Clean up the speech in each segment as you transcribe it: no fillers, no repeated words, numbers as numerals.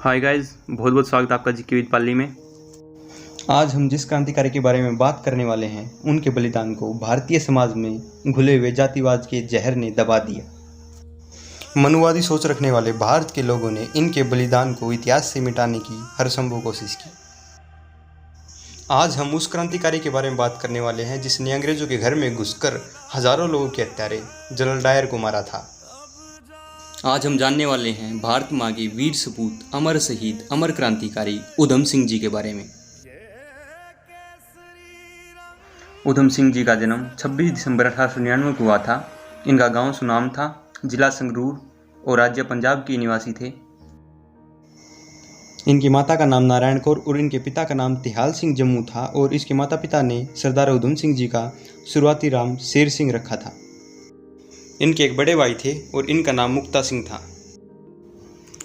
Hi guys, बहुत बहुत स्वागत है आपका जी के विद पाली में। आज हम जिस क्रांतिकारी के बारे में बात करने वाले हैं उनके बलिदान को भारतीय समाज में घुले हुए जातिवाद के जहर ने दबा दिया। मनुवादी सोच रखने वाले भारत के लोगों ने इनके बलिदान को इतिहास से मिटाने की हर संभव कोशिश की। आज हम उस क्रांतिकारी के बारे में बात करने वाले हैं जिसने अंग्रेजों के घर में घुसकर हजारों लोगों के हत्यारे जनरल डायर को मारा था। आज हम जानने वाले हैं भारत माँ के वीर सपूत, अमर शहीद, अमर क्रांतिकारी उधम सिंह जी के बारे में। उधम सिंह जी का जन्म 26 दिसंबर 1899 को हुआ था। इनका गांव सुनाम था, जिला संगरूर और राज्य पंजाब के निवासी थे। इनकी माता का नाम नारायण कौर और इनके पिता का नाम तिहाल सिंह जम्मू था और इसके माता पिता ने सरदार उधम सिंह जी का शुरुआती नाम शेर सिंह रखा था। इनके एक बड़े भाई थे और इनका नाम मुक्ता सिंह था।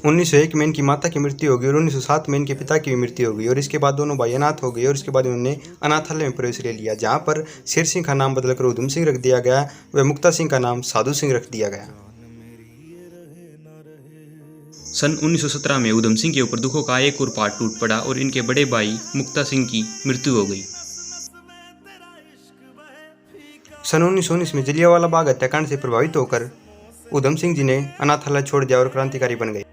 1901 में इनकी माता की मृत्यु हो गई और 1907 में इनके पिता की भी मृत्यु हो गई और इसके बाद दोनों भाई अनाथ हो गए और इसके बाद उन्होंने अनाथालय में प्रवेश ले लिया, जहाँ पर शेर सिंह का नाम बदलकर उधम सिंह रख दिया गया व मुक्ता सिंह का नाम साधु सिंह रख दिया गया। सन 1917 में उधम सिंह के ऊपर दुखों का एक और पहाड़ टूट पड़ा और इनके बड़े भाई मुक्ता सिंह की मृत्यु हो गई। सन 1919 में जलियांवाला बाग हत्याकांड से प्रभावित होकर उधम सिंह जी ने अनाथालय छोड़ दिया और क्रांतिकारी बन गए।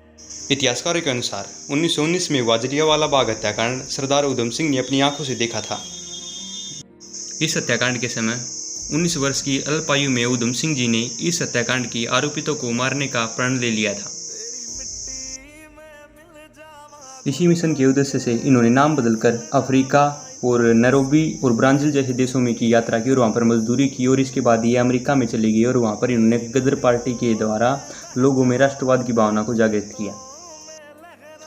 इतिहासकारों के अनुसार 1919 में हुआ जलियांवाला बाग हत्याकांड सरदार उधम सिंह ने अपनी आंखों से देखा था। इस हत्याकांड के समय 19 वर्ष की अल्पायु में उधम सिंह जी ने इस हत्याकांड की आरोपितों को मारने का प्रण ले लिया था। इसी मिशन के उद्देश्य से इन्होंने नाम बदलकर अफ्रीका और नैरोबी और ब्राज़ील जैसे देशों में की यात्रा की और वहाँ पर मजदूरी की और इसके बाद ये अमेरिका में चली गई और वहाँ पर इन्होंने गदर पार्टी के द्वारा लोगों में राष्ट्रवाद की भावना को जागृत किया।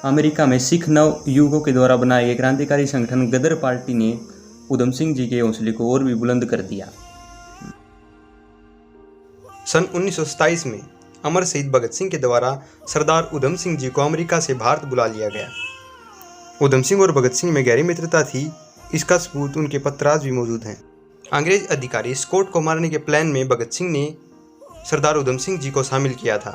अमेरिका में सिख नव युवकों के द्वारा बनाए गए क्रांतिकारी संगठन गदर पार्टी ने उधम सिंह जी के हौसले को और भी बुलंद कर दिया। सन 1927 में अमर शहीद भगत सिंह के द्वारा सरदार उधम सिंह जी को अमेरिका से भारत बुला लिया गया। उधम सिंह और भगत सिंह में गहरी मित्रता थी, इसका सबूत उनके पत्र आज भी मौजूद हैं। अंग्रेज अधिकारी स्कॉट को मारने के प्लान में भगत सिंह ने सरदार उधम सिंह जी को शामिल किया था,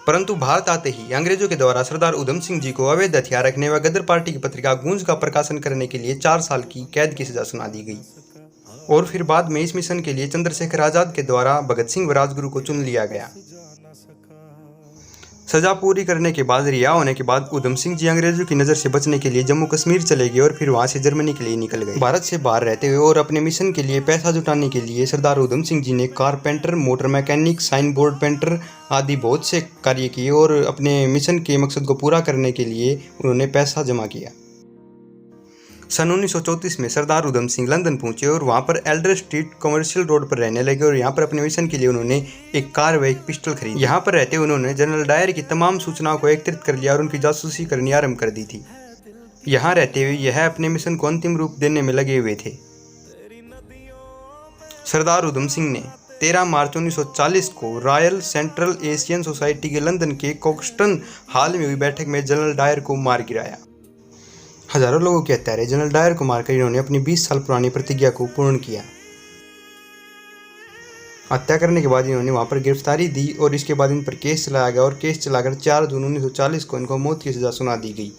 परंतु भारत आते ही अंग्रेजों के द्वारा सरदार उधम सिंह जी को अवैध हथियार रखने व गदर पार्टी की पत्रिका गूंज का प्रकाशन करने के लिए 4 साल की कैद की सजा सुना दी गई और फिर बाद में इस मिशन के लिए चंद्रशेखर आजाद के द्वारा भगत सिंह व राजगुरु को चुन लिया गया। सजा पूरी करने के बाद रिहा होने के बाद उधम सिंह जी अंग्रेजों की नज़र से बचने के लिए जम्मू कश्मीर चले गए और फिर वहां से जर्मनी के लिए निकल गए। भारत से बाहर रहते हुए और अपने मिशन के लिए पैसा जुटाने के लिए सरदार उधम सिंह जी ने carpenter, motor mechanic, sign board painter आदि बहुत से कार्य किए और अपने मिशन के मकसद को पूरा करने के लिए उन्होंने पैसा जमा किया। सन 1934 में सरदार उधम सिंह लंदन पहुंचे और वहां पर एल्डर स्ट्रीट कमर्शियल रोड पर रहने लगे और यहां पर अपने मिशन के लिए उन्होंने एक कार व एक पिस्टल खरीदी। यहां पर रहते उन्होंने जनरल डायर की तमाम सूचनाओं को एकत्रित कर लिया और उनकी जासूसी करनी आरंभ कर दी थी। यहां रहते हुए यह अपने मिशन को अंतिम रूप देने में लगे हुए थे। सरदार उधम सिंह ने 13 मार्च 1940 को रॉयल सेंट्रल एशियन सोसाइटी के लंदन के कोक्सटन हॉल में हुई बैठक में जनरल डायर को मार गिराया। हजारों लोगों के हत्यारे जनरल डायर को मारकर इन्होंने अपनी 20 साल पुरानी प्रतिज्ञा को पूर्ण किया। हत्या करने के बाद इन्होंने वहां पर गिरफ्तारी दी और इसके बाद इन पर केस चलाया गया और केस चलाकर 4 जून 1940 को इनको मौत की सजा सुना दी गई।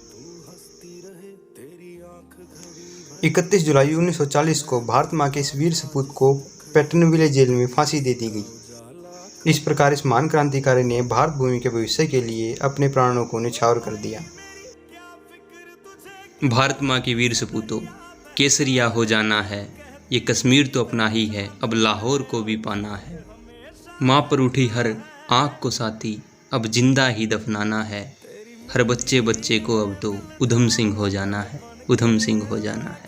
31 जुलाई 1940 को भारत माँ के इस वीर सपूत को पैटर्नविले जेल में फांसी दे दी गई। इस प्रकार इस महान क्रांतिकारी ने भारत भूमि के भविष्य के लिए अपने प्राणों को न्यौछावर कर दिया। भारत माँ के वीर सपूतों, केसरिया हो जाना है, ये कश्मीर तो अपना ही है, अब लाहौर को भी पाना है। माँ पर उठी हर आँख को साथी, अब जिंदा ही दफनाना है। हर बच्चे बच्चे को अब तो उधम सिंह हो जाना है, उधम सिंह हो जाना है।